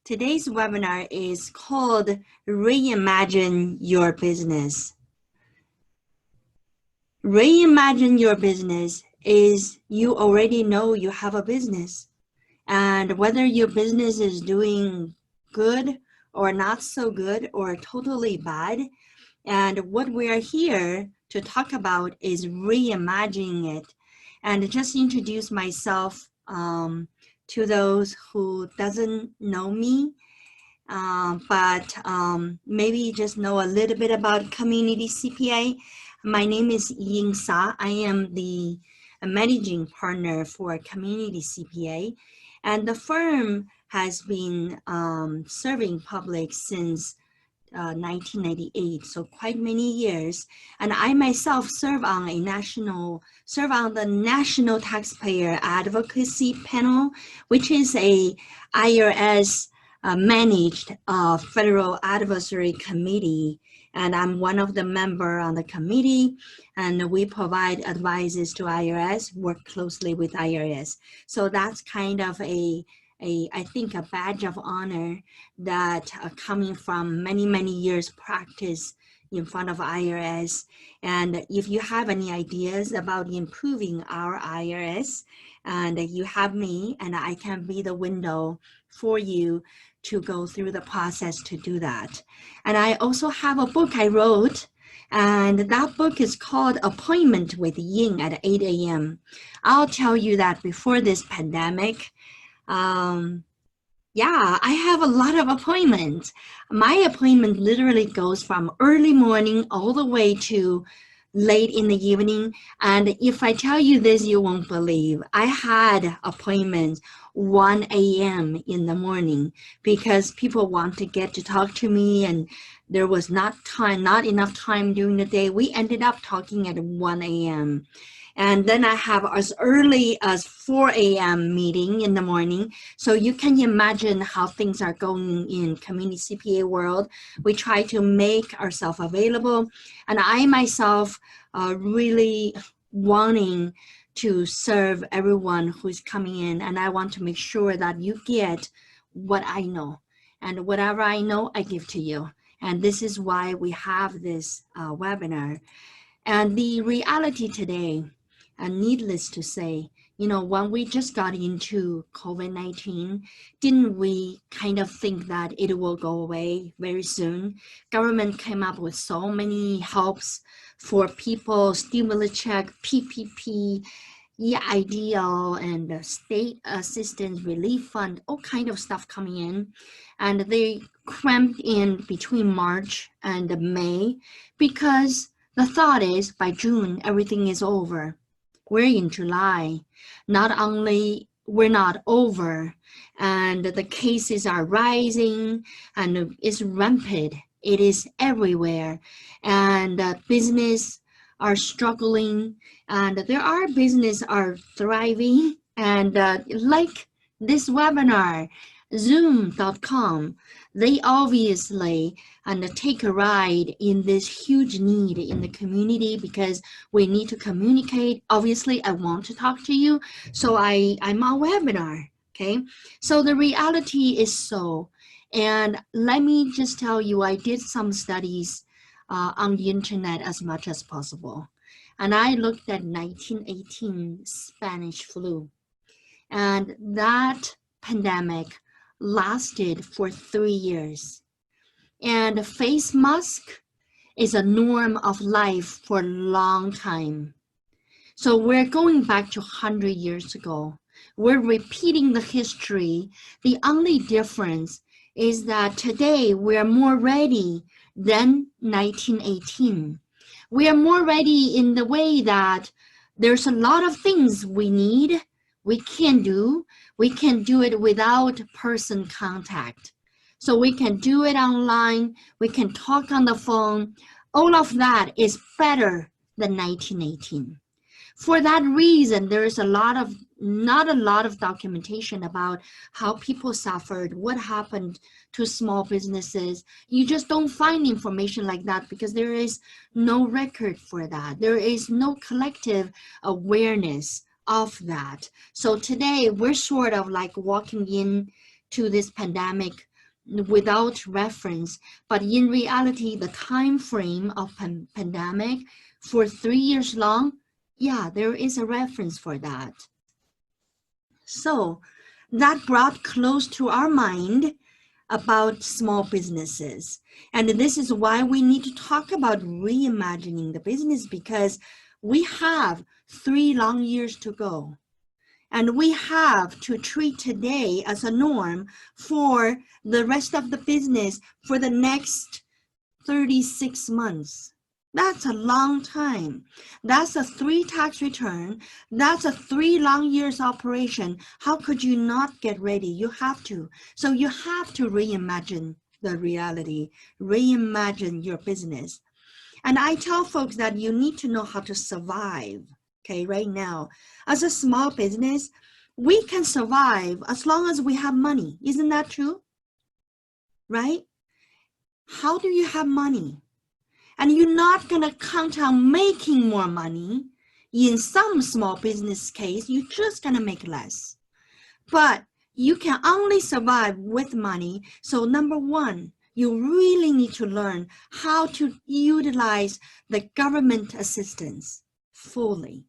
Today's webinar is called Reimagine Your Business. Reimagine your business is you already know you have a business, and whether your business is doing good or not so good or totally bad. And what we are here to talk about is reimagining it. And just introduce myself to those who doesn't know me, but maybe just know a little bit about Community CPA. My name is Ying Sa. I am the managing partner for Community CPA, and the firm has been serving public since 1998, so quite many years. And I myself serve on the National Taxpayer Advocacy Panel, which is a IRS managed federal advisory committee. And I'm one of the members on the committee, and we provide advices to IRS, work closely with IRS. So that's kind of I think a badge of honor that coming from many years practice in front of IRS. And if you have any ideas about improving our IRS, and you have me, and I can be the window for you to go through the process to do that. And I also have a book I wrote, and that book is called Appointment with Ying at 8 a.m. I'll tell you that before this pandemic, yeah, I have a lot of appointments. My appointment literally goes from early morning all the way to late in the evening. And if I tell you this, you won't believe. I had appointments 1 a.m. in the morning because people want to get to talk to me, and there was not enough time during the day. We ended up talking at 1 a.m. And then I have as early as 4 a.m. meeting in the morning. So you can imagine how things are going in Community CPA world. We try to make ourselves available. And I myself really wanting to serve everyone who's coming in. And I want to make sure that you get what I know. And whatever I know, I give to you. And this is why we have this webinar. And the reality today, and needless to say, you know, when we just got into COVID-19, didn't we kind of think that it will go away very soon? Government came up with so many helps for people, stimulus check, PPP, EIDL, and state assistance relief fund, all kind of stuff coming in. And they cramped in between March and May because the thought is by June, everything is over. We're in July. Not only we're not over, and the cases are rising, and it's rampant. It is everywhere, and business are struggling, and there are business are thriving, and like this webinar, Zoom.com, they obviously take a ride in this huge need in the community because we need to communicate. Obviously, I want to talk to you, so I'm on webinar, okay? So the reality is so, and let me just tell you, I did some studies on the internet as much as possible. And I looked at 1918 Spanish flu, and that pandemic lasted for 3 years. And face mask is a norm of life for a long time. So we're going back to 100 years ago. We're repeating the history. The only difference is that today we're more ready than 1918. We are more ready in the way that there's a lot of things we need, we can do. We can do it without person contact. So we can do it online. We can talk on the phone. All of that is better than 1918. For that reason, there is not a lot of documentation about how people suffered, what happened to small businesses. You just don't find information like that because there is no record for that. There is no collective awareness of that. So today we're sort of like walking into this pandemic without reference, but in reality, the time frame of pandemic for 3 years long, yeah, there is a reference for that. So that brought close to our mind about small businesses. And this is why we need to talk about reimagining the business, because we have 3 long years to go. And we have to treat today as a norm for the rest of the business for the next 36 months. That's a long time. That's a 3 tax return. That's a 3 long years operation. How could you not get ready? You have to. So you have to reimagine the reality, reimagine your business. And I tell folks that you need to know how to survive. Okay, right now, as a small business, we can survive as long as we have money. Isn't that true? Right? How do you have money? And you're not going to count on making more money. In some small business case, you're just going to make less. But you can only survive with money. So number one, you really need to learn how to utilize the government assistance fully.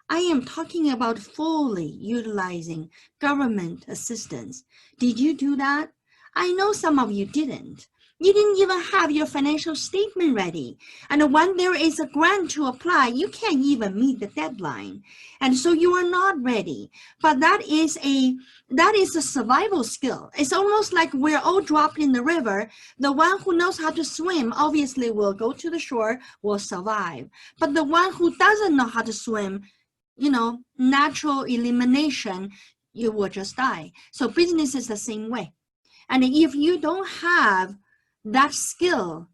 I am talking about fully utilizing government assistance. Did you do that? I know some of you didn't. You didn't even have your financial statement ready. And when there is a grant to apply, you can't even meet the deadline. And so you are not ready. But that is a survival skill. It's almost like we're all dropped in the river. The one who knows how to swim obviously will go to the shore, will survive. But the one who doesn't know how to swim, natural elimination, you will just die. So business is the same way. And if you don't have that skill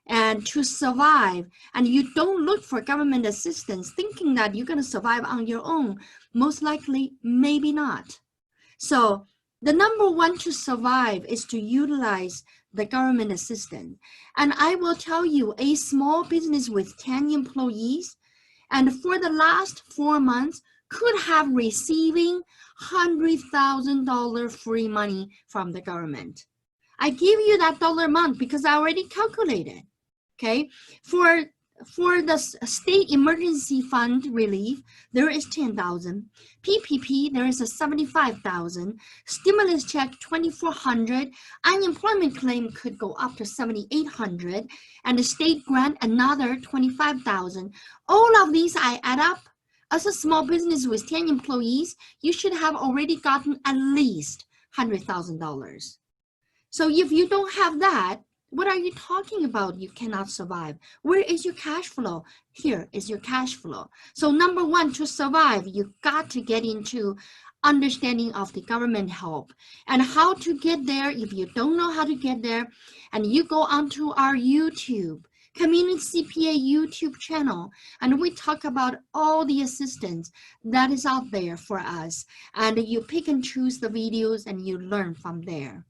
and to survive, and you don't look for government assistance thinking that you're going to survive on your own, most likely, maybe not. So the number one to survive is to utilize the government assistance. And I will tell you, a small business with 10 employees, and for the last 4 months, could have receiving $100,000 free money from the government. I give you that dollar amount because I already calculated, okay? For the state emergency fund relief, there is 10,000. PPP, there is a 75,000. Stimulus check, 2,400. Unemployment claim could go up to 7,800. And the state grant, another 25,000. All of these I add up. As a small business with 10 employees, you should have already gotten at least $100,000. So if you don't have that, what are you talking about? You cannot survive. Where is your cash flow? Here is your cash flow. So number one, to survive, you got to get into understanding of the government help and how to get there. If you don't know how to get there, and you go onto our YouTube, Community CPA YouTube channel, and we talk about all the assistance that is out there for us. And you pick and choose the videos and you learn from there.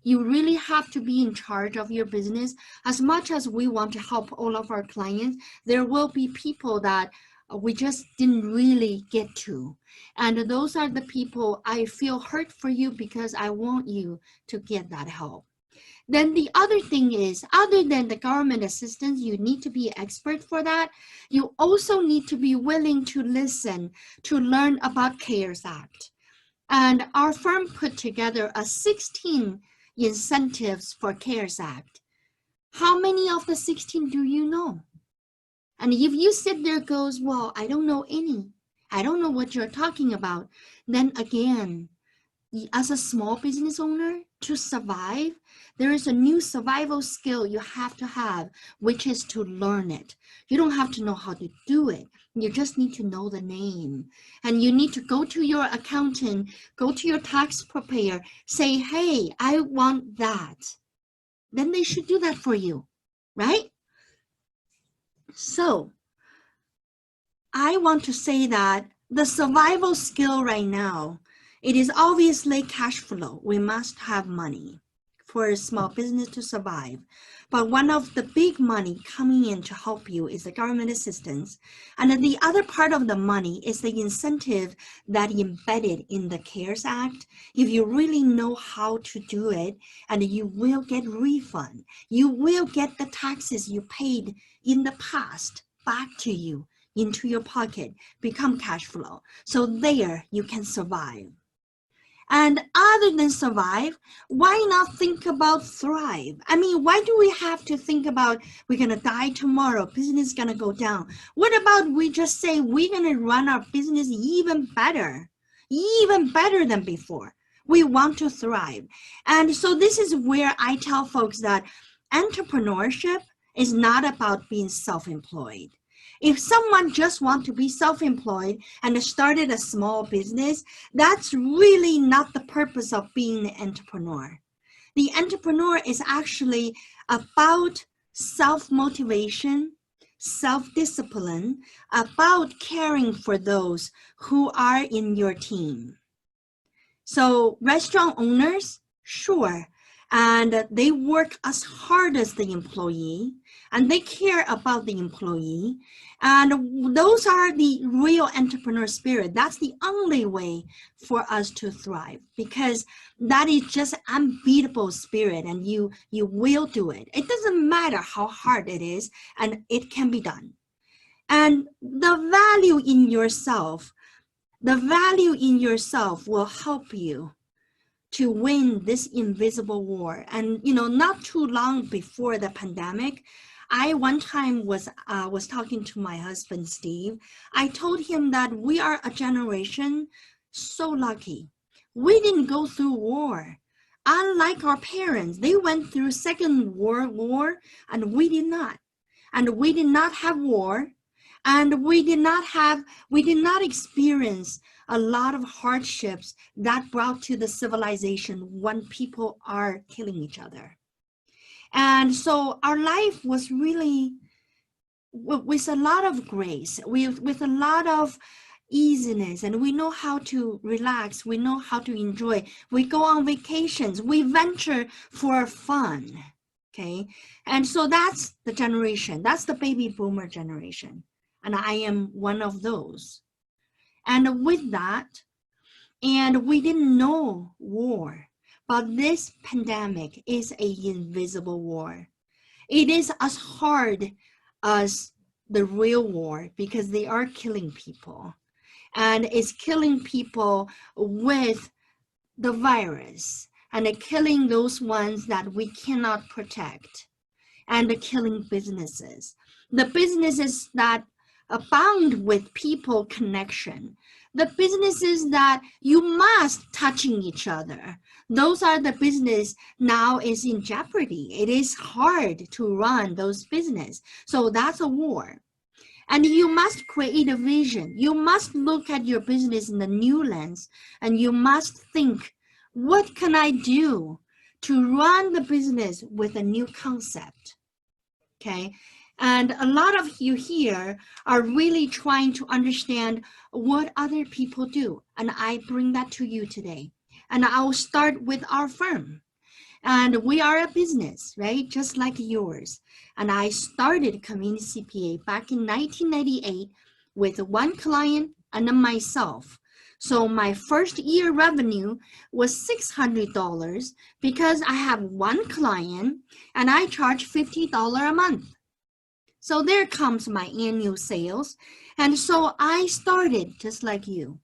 You really have to be in charge of your business. As much as we want to help all of our clients, there will be people that we just didn't really get to. And those are the people I feel hurt for you because I want you to get that help. Then the other thing is, other than the government assistance, you need to be an expert for that. You also need to be willing to listen, to learn about CARES Act. And our firm put together a 16 incentives for CARES Act. How many of the 16 do you know? And if you sit there goes, well, I don't know any, I don't know what you're talking about, then again, as a small business owner, to survive, there is a new survival skill you have to have, which is to learn it. You don't have to know how to do it. You just need to know the name. And you need to go to your accountant, go to your tax preparer, say, hey, I want that. Then they should do that for you, right? So I want to say that the survival skill right now, it is obviously cash flow. We must have money for a small business to survive. But one of the big money coming in to help you is the government assistance. And then the other part of the money is the incentive that embedded in the CARES Act. If you really know how to do it, and you will get refund, you will get the taxes you paid in the past back to you into your pocket, become cash flow. So there you can survive. And other than survive, why not think about thrive? I mean, why do we have to think about we're going to die tomorrow, business is going to go down? What about we just say we're going to run our business even better than before? We want to thrive. And so this is where I tell folks that entrepreneurship is not about being self-employed. If someone just wants to be self-employed and started a small business, that's really not the purpose of being an entrepreneur. The entrepreneur is actually about self-motivation, self-discipline, about caring for those who are in your team. So restaurant owners, sure, and they work as hard as the employee, and they care about the employee, and those are the real entrepreneur spirit. That's the only way for us to thrive, because that is just unbeatable spirit, and you will do it. It doesn't matter how hard it is, and it can be done. And the value in yourself will help you to win this invisible war. And not too long before the pandemic, I one time was talking to my husband, Steve. I told him that we are a generation so lucky. We didn't go through war. Unlike our parents, they went through Second World War, and we did not. And we did not have war, and we did not experience a lot of hardships that brought to the civilization when people are killing each other. And so our life was really with a lot of grace, with a lot of easiness, and we know how to relax, we know how to enjoy. We go on vacations, we venture for fun, okay? And so that's the generation, that's the baby boomer generation. And I am one of those. And with that, and we didn't know war, but this pandemic is an invisible war. It is as hard as the real war because they are killing people. And it's killing people with the virus, and killing those ones that we cannot protect, and killing businesses. The businesses that abound with people connection, the businesses that you must touching each other, those are the business now is in jeopardy. It is hard to run those business. So that's a war. And you must create a vision. You must look at your business in a new lens, and you must think, what can I do to run the business with a new concept? Okay. And a lot of you here are really trying to understand what other people do. And I bring that to you today. And I'll start with our firm. And we are a business, right? Just like yours. And I started Community CPA back in 1998 with one client and myself. So my first year revenue was $600 because I have one client and I charge $50 a month. So there comes my annual sales. And so I started just like you.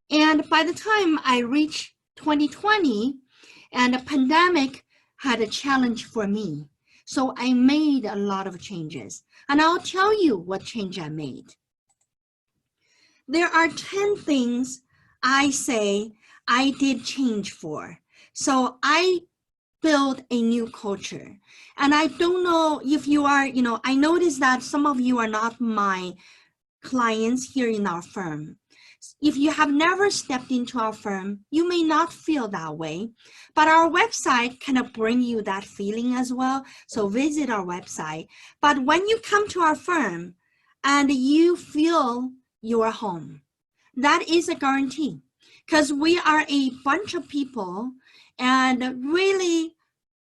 And by the time I reached 2020, and the pandemic had a challenge for me. So I made a lot of changes. And I'll tell you what change I made. There are 10 things I say I did change for. So I built a new culture. And I don't know if you are, I noticed that some of you are not my clients here in our firm. If you have never stepped into our firm, you may not feel that way, but our website kind of bring you that feeling as well. So visit our website. But when you come to our firm and you feel you are home, that is a guarantee, because we are a bunch of people and really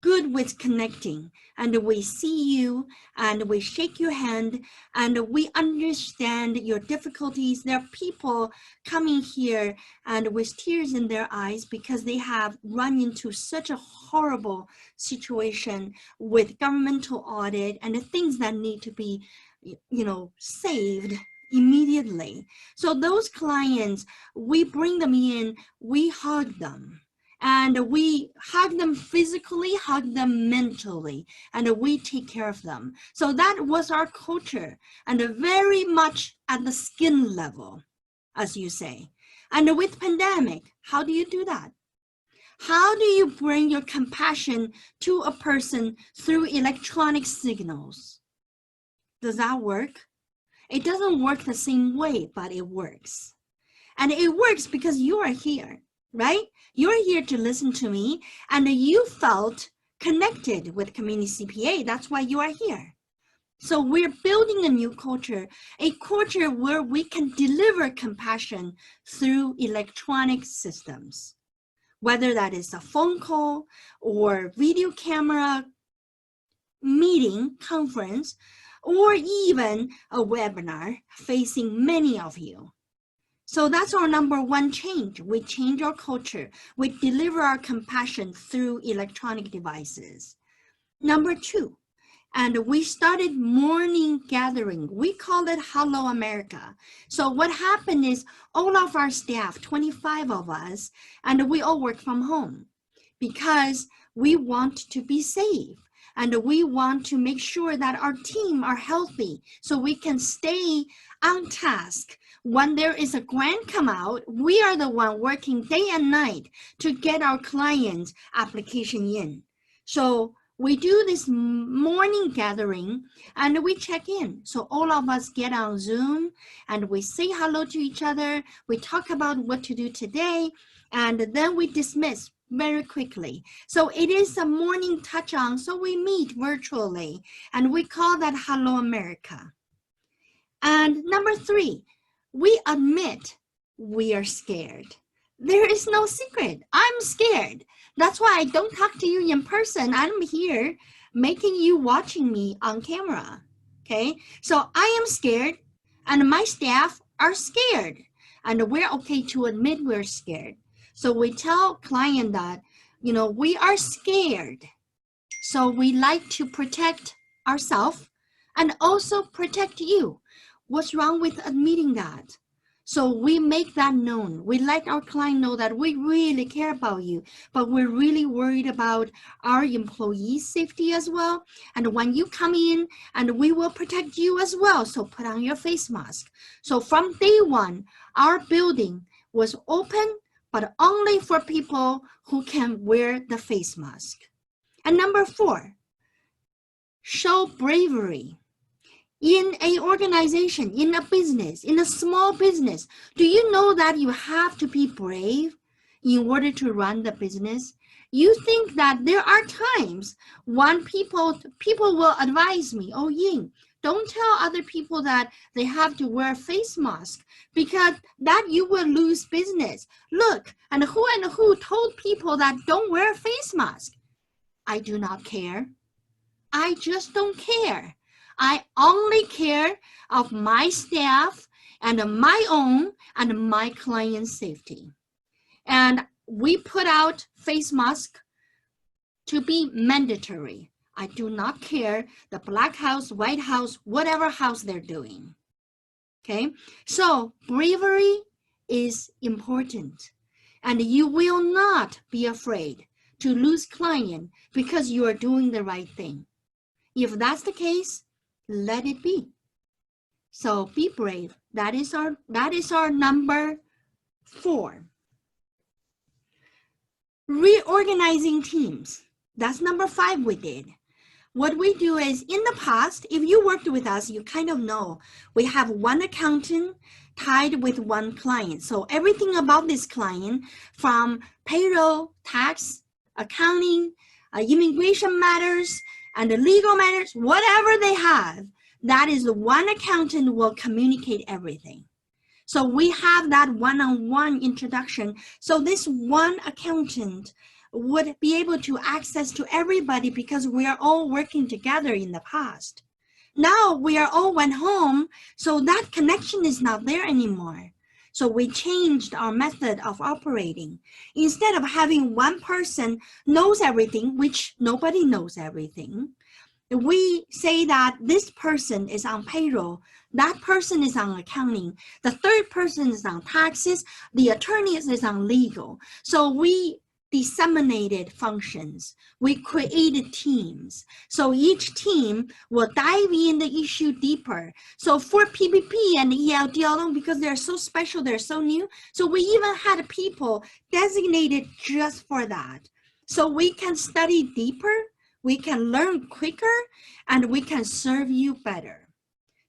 good with connecting, and we see you and we shake your hand and we understand your difficulties. There are people coming here and with tears in their eyes because they have run into such a horrible situation with governmental audit and the things that need to be, saved immediately. So those clients, we bring them in, we hug them. And we hug them physically, hug them mentally, and we take care of them. So that was our culture, and very much at the skin level, as you say. And with pandemic, how do you do that? How do you bring your compassion to a person through electronic signals? Does that work? It doesn't work the same way, but it works. And it works because you are here, right? You're here to listen to me, and you felt connected with Community CPA. That's why you are here. So we're building a new culture, a culture where we can deliver compassion through electronic systems, whether that is a phone call or video camera meeting, conference, or even a webinar facing many of you. So that's our number one change. We change our culture. We deliver our compassion through electronic devices. Number two, and we started morning gathering. We call it Hello America. So what happened is all of our staff, 25 of us, and we all work from home because we want to be safe. And we want to make sure that our team are healthy so we can stay on task. When there is a grant come out, we are the one working day and night to get our clients' application in. So we do this morning gathering and we check in. So all of us get on Zoom and we say hello to each other. We talk about what to do today, and then we dismiss very quickly. So it is a morning touch on. So we meet virtually and we call that Hello America. And number three, we admit we are scared. There is no secret. I'm scared. That's why I don't talk to you in person. I'm here making you watching me on camera. Okay, so I am scared and my staff are scared, and we're okay to admit we're scared. So we tell client that, we are scared. So we like to protect ourselves and also protect you. What's wrong with admitting that? So we make that known. We let our client know that we really care about you, but we're really worried about our employees' safety as well. And when you come in, and we will protect you as well. So put on your face mask. So from day one, our building was open, but only for people who can wear the face mask. And number four, show bravery. In an organization, in a business, in a small business, do you know that you have to be brave in order to run the business? You think that there are times when people will advise me, oh, Ying, don't tell other people that they have to wear a face mask because that you will lose business. Look, and who told people that don't wear a face mask? I do not care. I just don't care. I only care of my staff and my own and my client's safety. And we put out face mask to be mandatory. I do not care the Black House, White House, whatever house they're doing. Okay, so bravery is important, and you will not be afraid to lose client because you are doing the right thing. If that's the case, let it be. So be brave. That is our number four. Reorganizing teams. That's number five we did. What we do is, in the past, if you worked with us, you kind of know we have one accountant tied with one client. So everything about this client, from payroll, tax, accounting, immigration matters, and the legal matters, whatever they have, that is the one accountant will communicate everything. So we have that one-on-one introduction. So this one accountant would be able to access to everybody because we are all working together in the past. Now we are all went home, so that connection is not there anymore. So we changed our method of operating. Instead of having one person knows everything, which nobody knows everything, we say that this person is on payroll, that person is on accounting, the third person is on taxes, the attorney is on legal. So we disseminated functions. We created teams. So each team will dive in the issue deeper. So for PPP and ELD, because they're so special, they're so new, so we even had people designated just for that. So we can study deeper, we can learn quicker, and we can serve you better.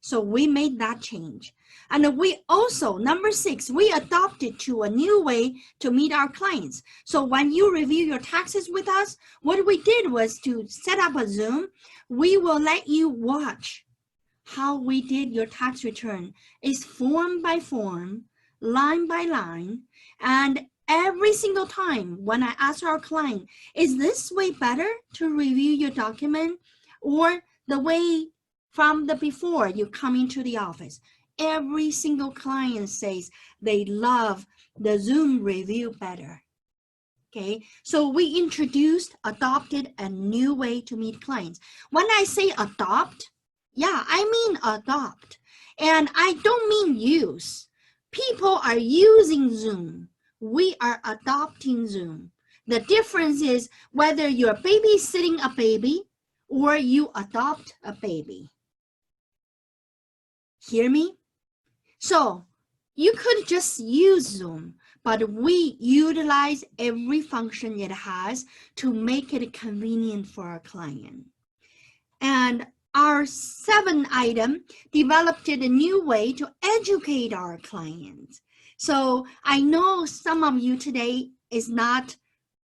So we made that change. And we also, number 6, we adopted to a new way to meet our clients. So when you review your taxes with us, what we did was to set up a Zoom. We will let you watch how we did your tax return. It's form by form, line by line, and every single time when I ask our client, is this way better to review your document or the way from the before you come into the office? Every single client says they love the Zoom review better. Okay, so we adopted a new way to meet clients. When I say adopt, yeah, I mean adopt. And I don't mean use. People are using Zoom. We are adopting Zoom. The difference is whether you're babysitting a baby or you adopt a baby. Hear me? So you could just use Zoom, but we utilize every function it has to make it convenient for our client. And our 7th item developed a new way to educate our clients. So I know some of you today is not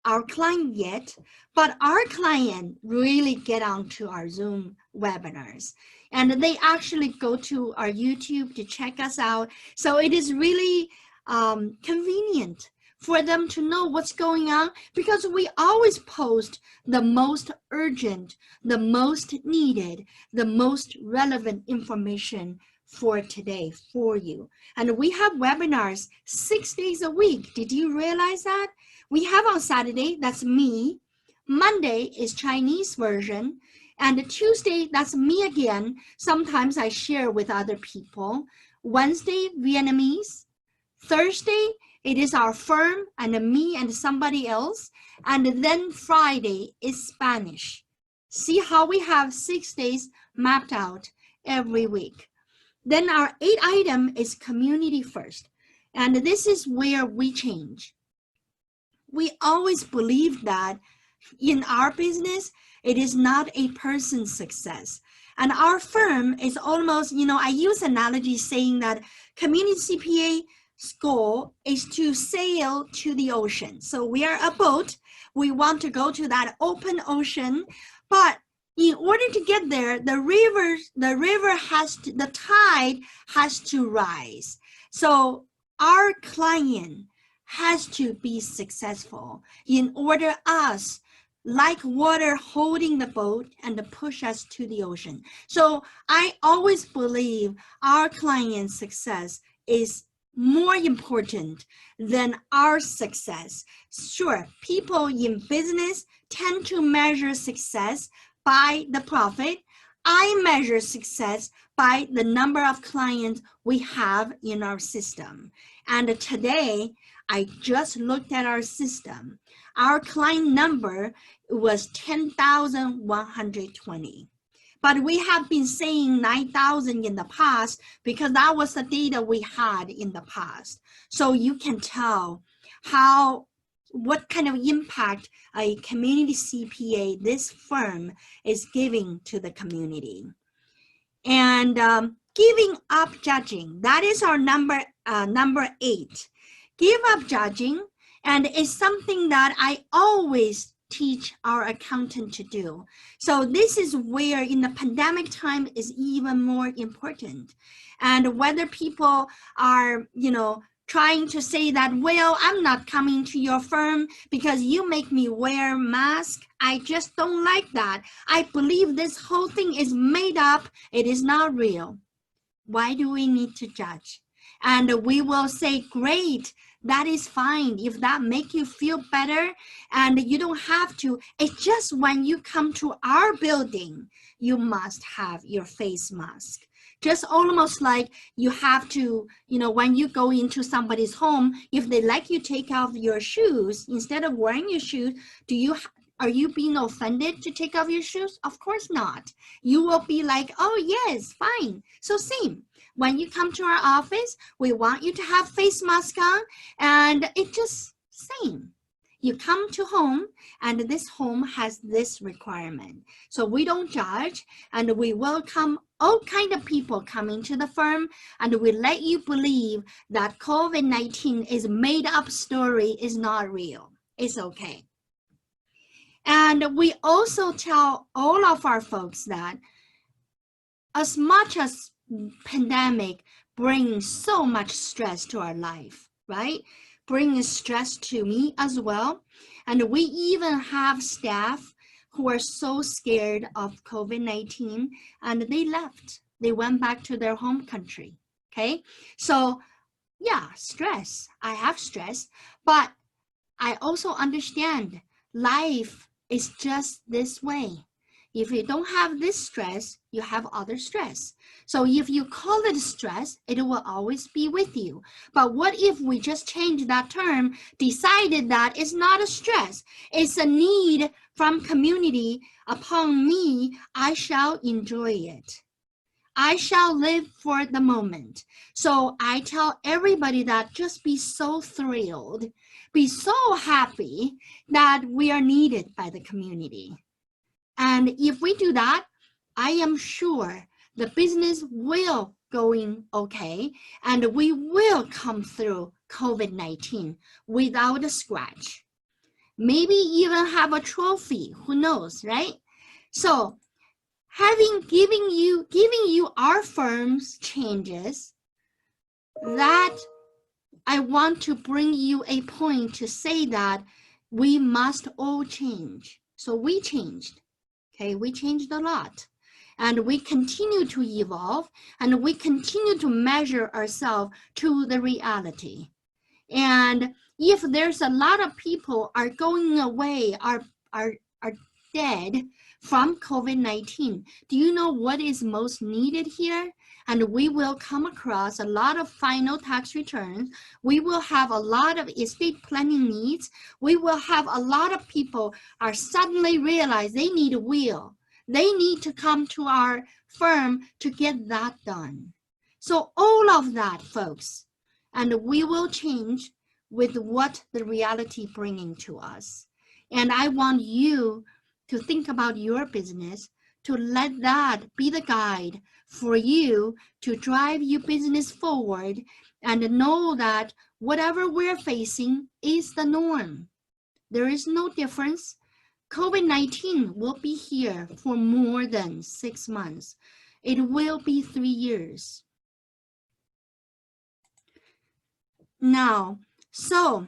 our client yet, but our client really get onto our Zoom webinars. And they actually go to our YouTube to check us out. So it is really convenient for them to know what's going on because we always post the most urgent, the most needed, the most relevant information for today for you. And we have webinars 6 days a week. Did you realize that? We have on Saturday, that's me. Monday is Chinese version. And Tuesday, that's me again. Sometimes I share with other people. Wednesday, Vietnamese. Thursday, it is our firm and me and somebody else. And then Friday is Spanish. See how we have 6 days mapped out every week. Then our 8th item is community first. And this is where we change. We always believe that in our business, it is not a person's success. And our firm is almost, I use analogy saying that Community CPA goal is to sail to the ocean. So we are a boat. We want to go to that open ocean, but in order to get there, the tide has to rise. So our client has to be successful in order us, like water holding the boat and to push us to the ocean. So I always believe our client's success is more important than our success. Sure, people in business tend to measure success by the profit. I measure success by the number of clients we have in our system. And today, I just looked at our system. Our client number was 10,120. But we have been saying 9,000 in the past because that was the data we had in the past. So you can tell what kind of impact a community CPA, this firm, is giving to the community. And giving up judging, that is our number 8. Give up judging, and it's something that I always teach our accountant to do. So this is where in the pandemic time is even more important. And whether people are, trying to say that, well, I'm not coming to your firm because you make me wear a mask. I just don't like that. I believe this whole thing is made up. It is not real. Why do we need to judge? And we will say, great, that is fine. If that make you feel better, and you don't have to, it's just when you come to our building, you must have your face mask. Just almost like you have to, when you go into somebody's home, if they like you take off your shoes, instead of wearing your shoes, are you being offended to take off your shoes? Of course not. You will be like, oh yes, fine. So same. When you come to our office, we want you to have face mask on, and it just same. You come to home, and this home has this requirement. So we don't judge, and we welcome all kind of people coming to the firm, and we let you believe that COVID-19 is made up story, is not real. It's okay. And we also tell all of our folks that as much as pandemic brings so much stress to our life, right? Brings stress to me as well. And we even have staff who are so scared of COVID-19, and they left. They went back to their home country, okay? So yeah, stress. I have stress, but I also understand life is just this way. If you don't have this stress, you have other stress. So if you call it stress, it will always be with you. But what if we just change that term, decided that it's not a stress, it's a need from community upon me, I shall enjoy it. I shall live for the moment. So I tell everybody that just be so thrilled, be so happy that we are needed by the community. And if we do that, I am sure the business will going okay, and we will come through COVID-19 without a scratch. Maybe even have a trophy, who knows, right? So giving you our firm's changes, that I want to bring you a point to say that we must all change. So we changed. Okay, we changed a lot, and we continue to evolve, and we continue to measure ourselves to the reality. And if there's a lot of people are going away, are dead from COVID-19, do you know what is most needed here? And we will come across a lot of final tax returns. We will have a lot of estate planning needs. We will have a lot of people are suddenly realize they need a will. They need to come to our firm to get that done. So all of that, folks, and we will change with what the reality bringing to us. And I want you to think about your business, to let that be the guide for you to drive your business forward, and know that whatever we're facing is the norm. There is no difference. COVID-19 will be here for more than 6 months. It will be 3 years. Now, so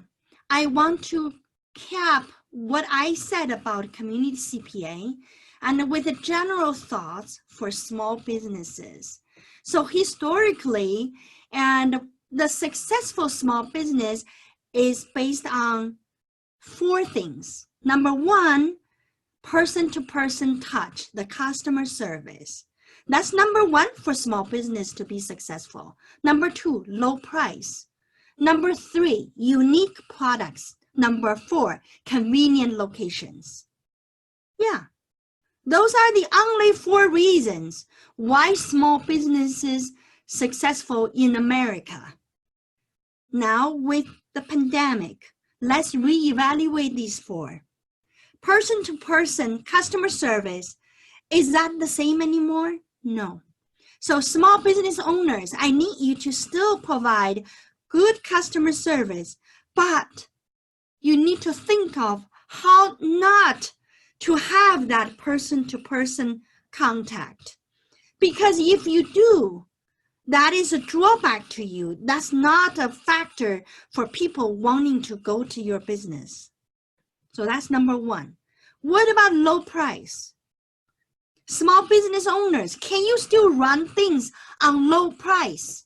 I want to cap what I said about Community CPA and with the general thoughts for small businesses. So historically, and the successful small business is based on 4 things. Number 1, person-to-person touch, the customer service. That's number 1 for small business to be successful. Number 2, low price. Number 3, unique products. Number 4, convenient locations. Yeah. Those are the only 4 reasons why small businesses successful in America. Now with the pandemic, let's reevaluate these 4. Person-to-person customer service, is that the same anymore? No. So small business owners, I need you to still provide good customer service, but you need to think of how not to have that person-to-person contact. Because if you do, That is a drawback to you. That's not a factor for people wanting to go to your business. So that's number one. What about low price? Small business owners, can you still run things on low price?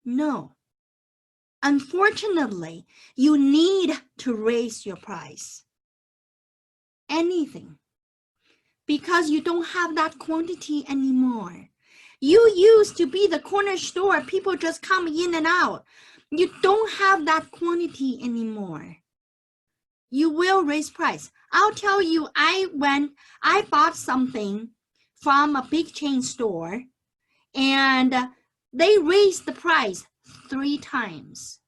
No. Unfortunately, you need to raise your price. Anything. Because you don't have that quantity anymore. You used to be the corner store. People just come in and out. You don't have that quantity anymore. You will raise price. I'll tell you, I bought something from a big chain store and they raised the price 3 times.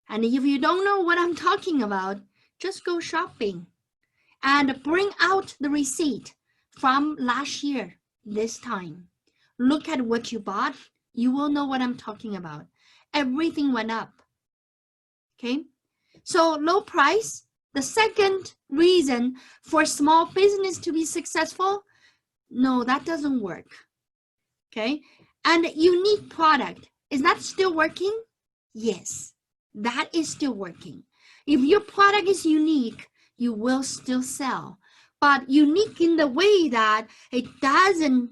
And if you don't know what I'm talking about, just go shopping and bring out the receipt from last year, this time. Look at what you bought. You will know what I'm talking about. Everything went up. Okay? So low price, the second reason for small business to be successful, no, that doesn't work. Okay? And unique product, is that still working? Yes, that is still working. If your product is unique, you will still sell, but unique in the way that it doesn't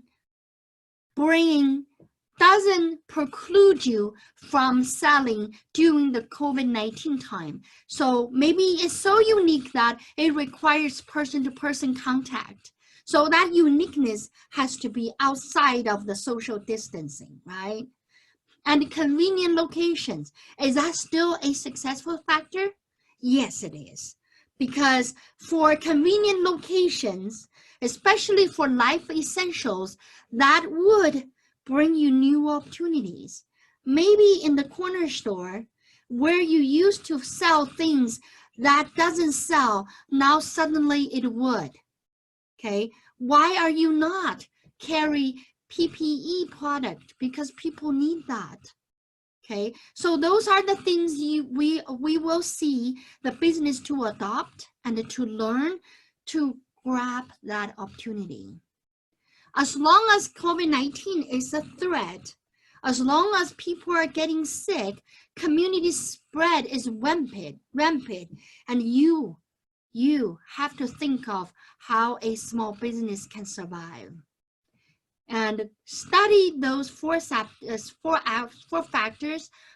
preclude you from selling during the COVID-19 time. So maybe it's so unique that it requires person-to-person contact. So that uniqueness has to be outside of the social distancing, right? And convenient locations, is that still a successful factor? Yes, it is. Because for convenient locations, especially for life essentials, that would bring you new opportunities. Maybe in the corner store where you used to sell things that doesn't sell, now suddenly it would. Okay, why are you not carry PPE product? Because people need that. Okay, so those are the things we will see the business to adopt and to learn to grab that opportunity. As long as COVID-19 is a threat, as long as people are getting sick, community spread is rampant, and you have to think of how a small business can survive. And study those four factors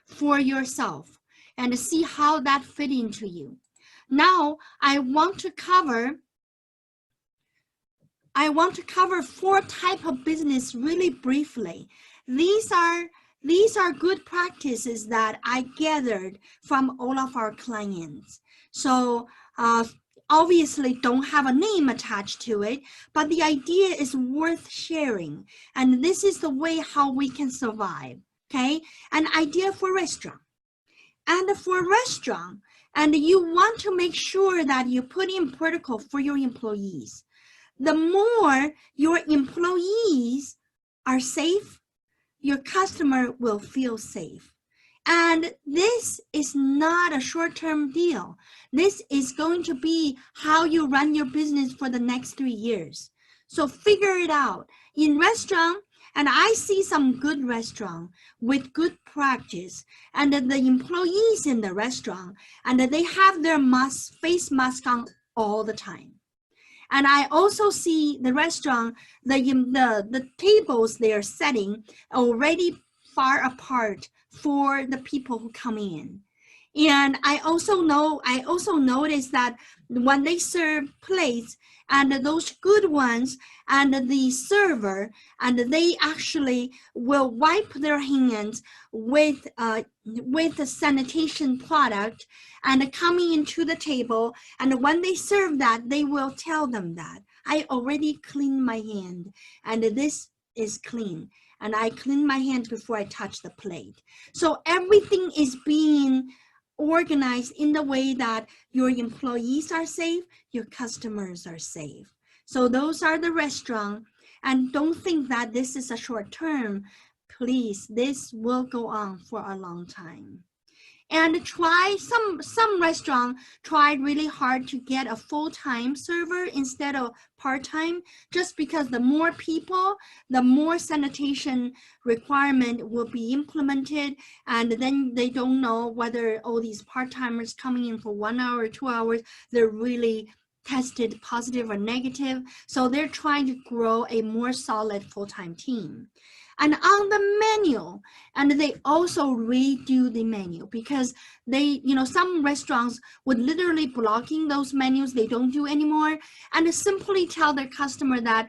for yourself and see how that fit into you. Now, I want to cover 4 types of business really briefly. These are good practices that I gathered from all of our clients. So obviously don't have a name attached to it, but the idea is worth sharing. And this is the way how we can survive, okay? An idea for restaurant. And for restaurant, and you want to make sure that you put in protocol for your employees. The more your employees are safe, your customer will feel safe. And this is not a short-term deal. This is going to be how you run your business for the next 3 years. So figure it out. In restaurant, and I see some good restaurant with good practice, and the employees in the restaurant, and they have their face mask on all the time. And I also see the restaurant, the tables they are setting already far apart for the people who come in. And I also noticed that when they serve plates, and those good ones, and the server, and they actually will wipe their hands with a sanitation product and coming into the table. And when they serve that, they will tell them that I already cleaned my hand, and this is clean. And I clean my hand before I touch the plate. So everything is being organized in the way that your employees are safe, your customers are safe. So those are the restaurant. And don't think that this is a short term. Please, this will go on for a long time. And some restaurant tried really hard to get a full-time server instead of part-time, just because the more people, the more sanitation requirement will be implemented, and then they don't know whether all these part-timers coming in for 1 hour, 2 hours, they're really tested positive or negative. So they're trying to grow a more solid full-time team. And on the menu, and they also redo the menu, because they, some restaurants would literally blocking those menus, they don't do anymore, and simply tell their customer that,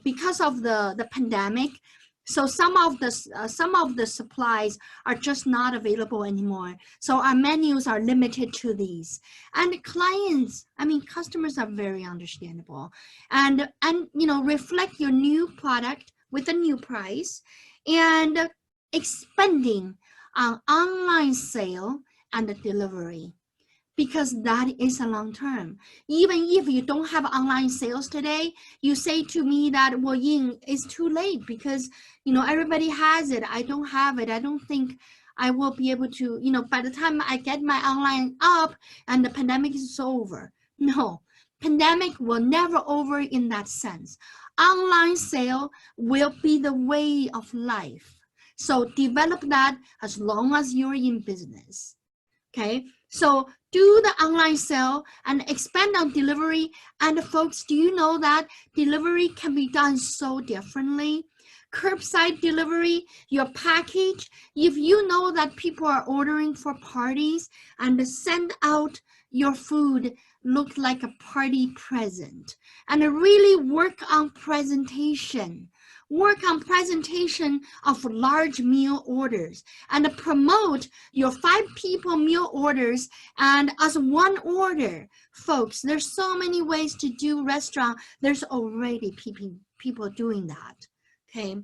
because of the pandemic, so some of the supplies are just not available anymore. So our menus are limited to these. And customers are very understandable, and reflect your new product with a new price, and expanding on online sale and delivery, because that is a long term. Even if you don't have online sales today, you say to me that, well, Ying, it's too late because, everybody has it. I don't have it. I don't think I will be able to, by the time I get my online up and the pandemic is over. No, pandemic will never over in that sense. Online sale will be the way of life. So develop that as long as you're in business. Okay, so do the online sale and expand on delivery. And folks, do you know that delivery can be done so differently? Curbside delivery, your package, if you know that people are ordering for parties, and send out your food look like a party present, and really work on presentation. Work on presentation of large meal orders, and promote your 5 people meal orders and as one order. Folks, there's so many ways to do restaurant. There's already people doing that. Okay,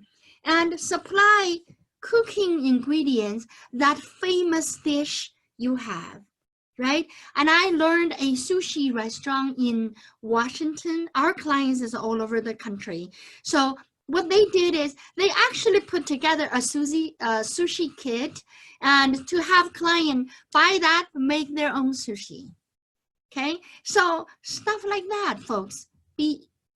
and supply cooking ingredients, that famous dish you have, right? And I learned a sushi restaurant in Washington. Our clients is all over the country. So what they did is they actually put together a sushi kit, and to have client buy that, make their own sushi. Okay, so stuff like that, folks.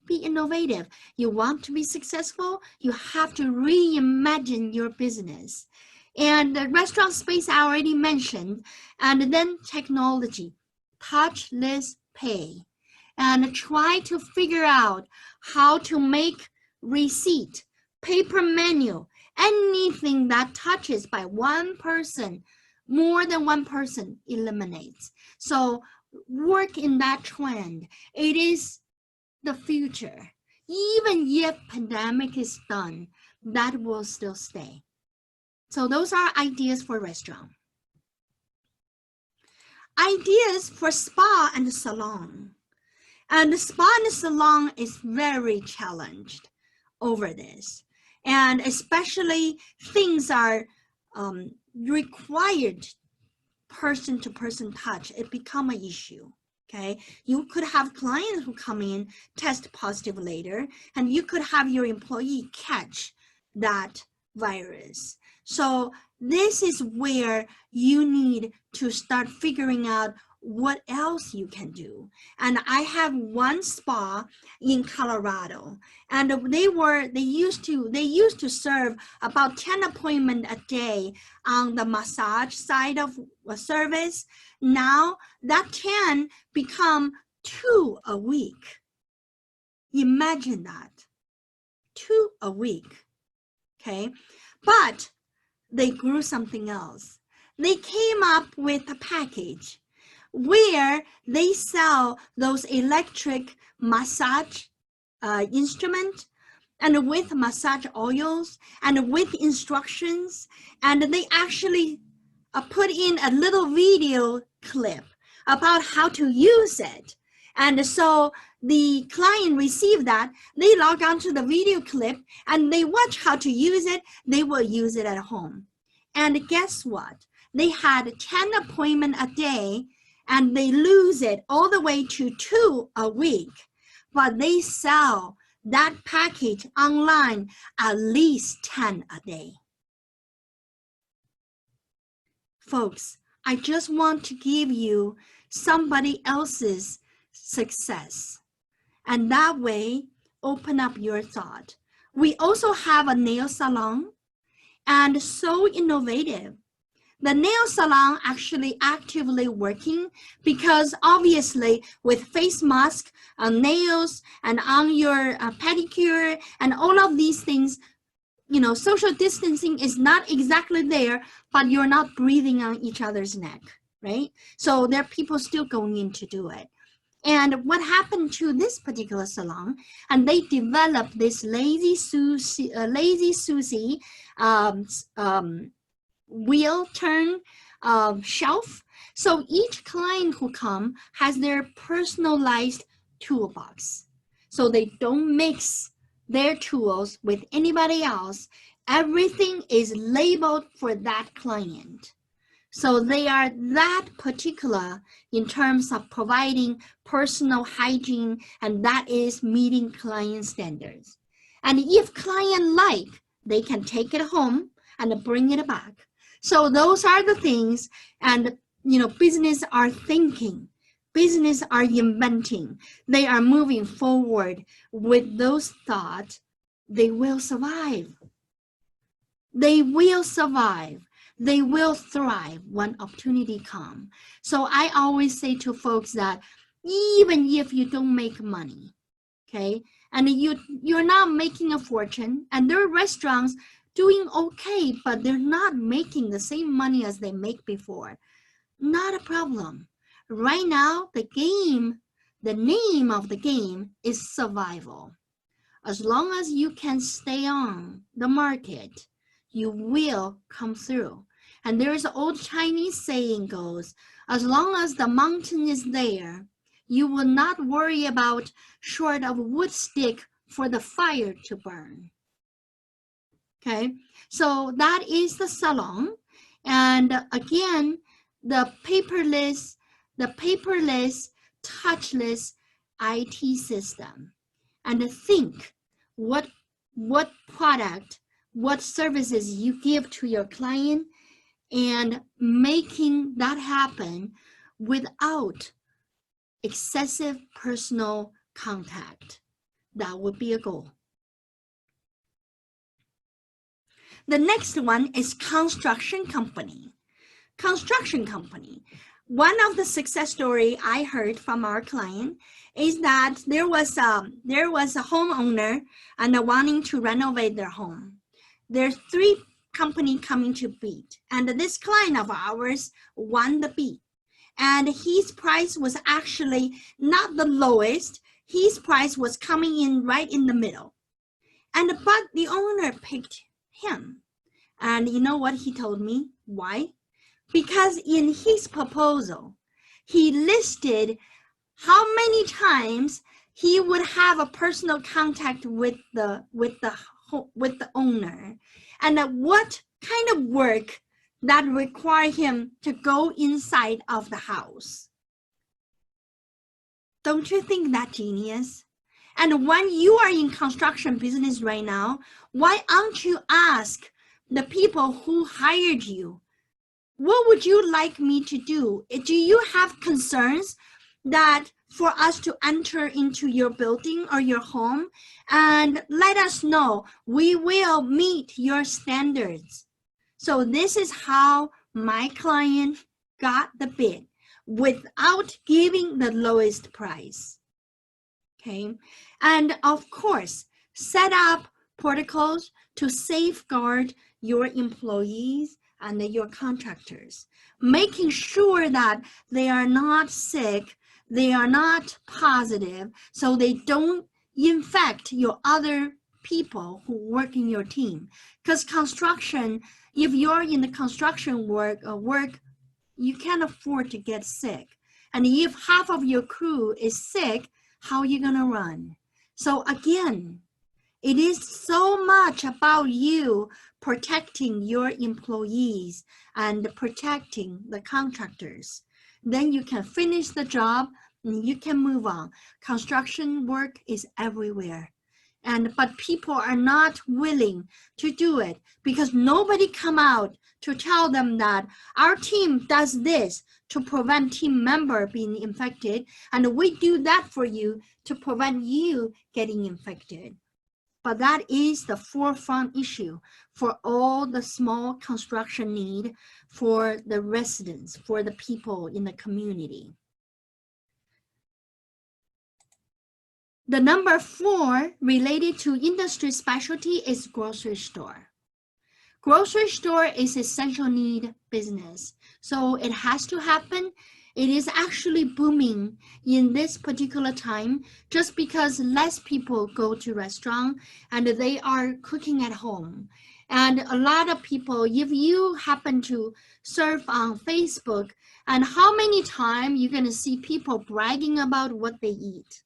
Be innovative. You want to be successful, you have to reimagine your business. And the restaurant space I already mentioned, and then technology, touchless pay, and try to figure out how to make receipt, paper menu, anything that touches by one person, more than one person, eliminates. So work in that trend. It is the future. Even if pandemic is done, that will still stay. So those are ideas for restaurant. Ideas for spa and salon. And the spa and salon is very challenged over this. And especially things are required person-to-person touch. It become an issue. Okay, you could have clients who come in, test positive later, and you could have your employee catch that virus. So this is where you need to start figuring out what else you can do. And I have one spa in Colorado, and they used to serve about 10 appointments a day on the massage side of a service. Now that 10 become 2 a week. Imagine that, 2 a week. Okay, but they grew something else. They came up with a package where they sell those electric massage instrument, and with massage oils, and with instructions, and they actually put in a little video clip about how to use it. And so the client received that, they log on to the video clip, and they watch how to use it. They will use it at home. And guess what? They had 10 appointments a day, and they lose it all the way to 2 a week. But they sell that package online at least 10 a day. Folks, I just want to give you somebody else's success. And that way, open up your thought. We also have a nail salon, and so innovative. The nail salon actually actively working because obviously with face mask, nails, and on your pedicure and all of these things, social distancing is not exactly there, but you're not breathing on each other's neck, right? So there are people still going in to do it. And what happened to this particular salon? And they developed this lazy Susie wheel turn shelf. So each client who come has their personalized toolbox. So they don't mix their tools with anybody else. Everything is labeled for that client. So they are that particular in terms of providing personal hygiene, and that is meeting client standards. And if client like, they can take it home and bring it back. So those are the things, and business are thinking, business are inventing, they are moving forward with those thoughts. They will survive. They will survive. They will thrive when opportunity comes. So I always say to folks that even if you don't make money, okay, and you're not making a fortune, and there are restaurants doing okay, but they're not making the same money as they make before, not a problem. Right now, the name of the game is survival. As long as you can stay on the market, you will come through. And there's an old Chinese saying goes, as long as the mountain is there, you will not worry about short of wood stick for the fire to burn. Okay, so that is the salon. And again, the paperless, touchless IT system. And think what product, what services you give to your client, and making that happen without excessive personal contact. That would be a goal. The next one is construction company. Construction company. One of the success story I heard from our client is that there was a homeowner and wanting to renovate their home. There's 3 companies coming to bid, and this client of ours won the bid. And his price was actually not the lowest. His price was coming in right in the middle. But the owner picked him. And you know what he told me? Why? Because in his proposal, he listed how many times he would have a personal contact with the owner, and what kind of work that require him to go inside of the house. Don't you think that genius? And when you are in construction business right now, why aren't you ask the people who hired you, what would you like me to do? Do you have concerns that for us to enter into your building or your home? And let us know. We will meet your standards. So this is how my client got the bid without giving the lowest price. Okay. And of course, set up protocols to safeguard your employees and your contractors, making sure that they are not sick, they are not positive, so they don't infect your other people who work in your team. Because construction, if you're in the construction work, you can't afford to get sick. And if half of your crew is sick, how are you gonna run? So again, it is so much about you protecting your employees and protecting the contractors. Then you can finish the job and you can move on. Construction work is everywhere. But people are not willing to do it because nobody come out to tell them that our team does this to prevent team member being infected, and we do that for you to prevent you getting infected. But that is the forefront issue for all the small construction need for the residents, for the people in the community. The number 4 related to industry specialty is grocery store. Grocery store is essential need business, so it has to happen. It is actually booming in this particular time just because less people go to restaurant and they are cooking at home. And a lot of people, if you happen to surf on Facebook, and how many times you're going to see people bragging about what they eat.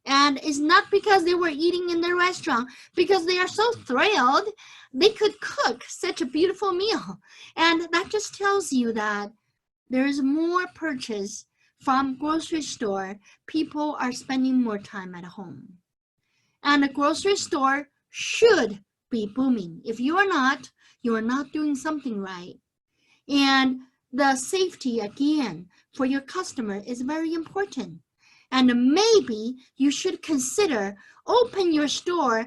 And it's not because they were eating in the restaurant, because they are so thrilled they could cook such a beautiful meal. And that just tells you that there is more purchase from grocery store. People are spending more time at home. And the grocery store should be booming. If you are not doing something right. And the safety, again, for your customer is very important. And maybe you should consider open your store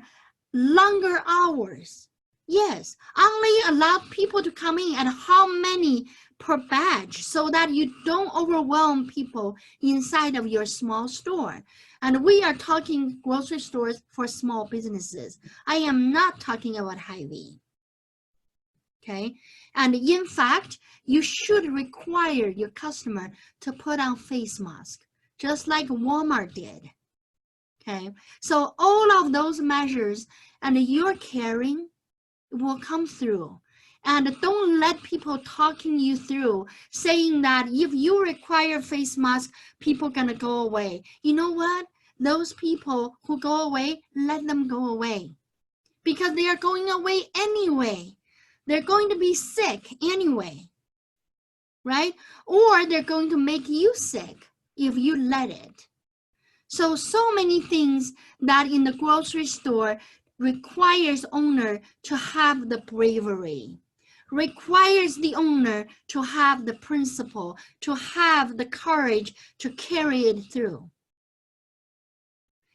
longer hours. Yes, only allow people to come in and how many per batch so that you don't overwhelm people inside of your small store. And we are talking grocery stores for small businesses. I am not talking about Hy-Vee. Okay, and in fact, you should require your customer to put on face mask, just like Walmart did. Okay, so all of those measures and your caring will come through. And don't let people talking you through, saying that if you require face mask, people gonna go away. You know what? Those people who go away, let them go away. Because they are going away anyway. They're going to be sick anyway, right? Or they're going to make you sick if you let it. So many things that in the grocery store requires owner to have the bravery, requires the owner to have the principle, to have the courage to carry it through.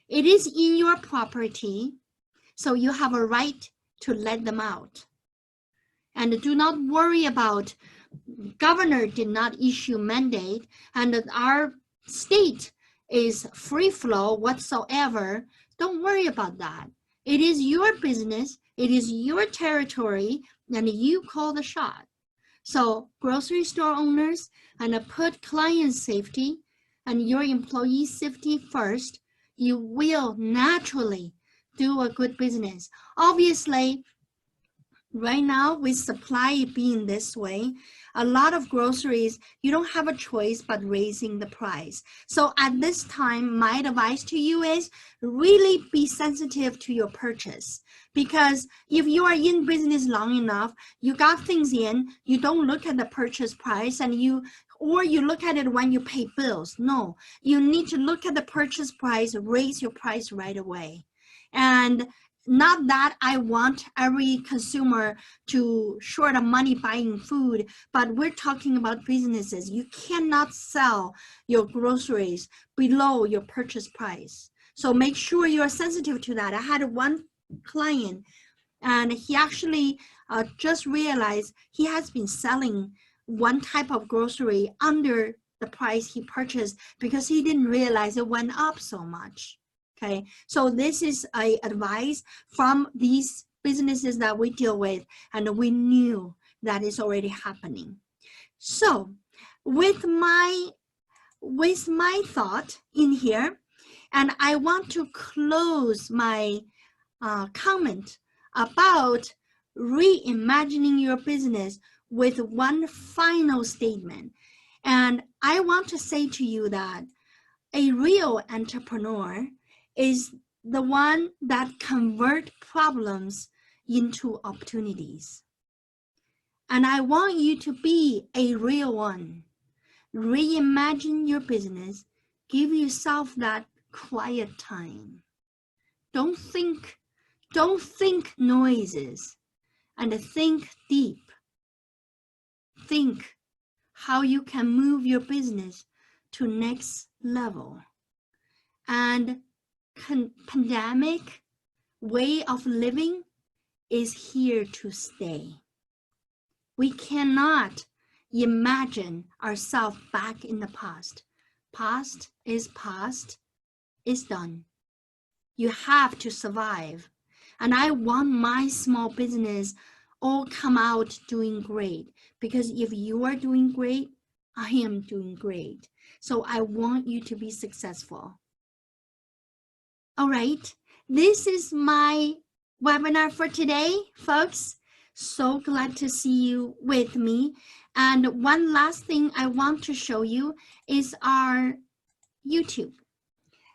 It is in your property, so you have a right to let them out. And do not worry about, governor did not issue mandate, and our state is free flow whatsoever. Don't worry about that. It is your business, it is your territory, and you call the shot. So grocery store owners, and put client safety and your employee safety first, you will naturally do a good business. Obviously, right now, with supply being this way, a lot of groceries, you don't have a choice but raising the price. So at this time, my advice to you is really be sensitive to your purchase. Because if you are in business long enough, you got things in, you don't look at the purchase price or you look at it when you pay bills. No, you need to look at the purchase price, raise your price right away. And not that I want every consumer to short of money buying food, but we're talking about businesses. You cannot sell your groceries below your purchase price. So make sure you're sensitive to that. I had one client, and he actually just realized he has been selling one type of grocery under the price he purchased because he didn't realize it went up so much. Okay, so this is a advice from these businesses that we deal with, and we knew that is already happening. So with my thought in here, and I want to close my comment about reimagining your business with one final statement. And I want to say to you that a real entrepreneur is the one that convert problems into opportunities. And I want you to be a real one. Reimagine your business. Give yourself that quiet time. Don't think noises, and think deep. Think how you can move your business to next level. And pandemic way of living is here to stay. We cannot imagine ourselves back in the past. Past is done. You have to survive. And I want my small business all come out doing great, because if you are doing great, I am doing great. So I want you to be successful. All right, this is my webinar for today, folks. So glad to see you with me. And one last thing I want to show you is our YouTube.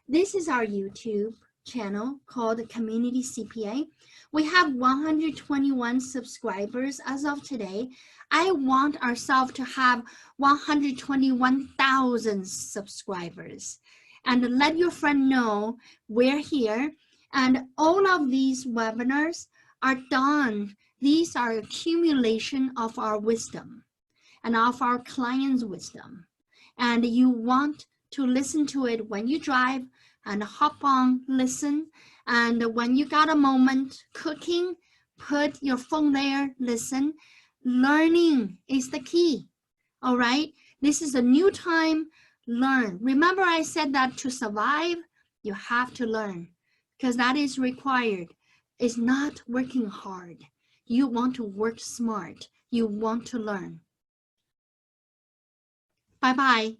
This is our YouTube channel called Community CPA. We have 121 subscribers as of today. I want ourselves to have 121,000 subscribers. And let your friend know we're here. And all of these webinars are done. These are accumulation of our wisdom and of our clients' wisdom. And you want to listen to it when you drive, and hop on, listen. And when you got a moment cooking, put your phone there, listen. Learning is the key, all right? This is a new time, learn. Remember I said that to survive, you have to learn, because that is required. It's not working hard. You want to work smart. You want to learn. Bye-bye.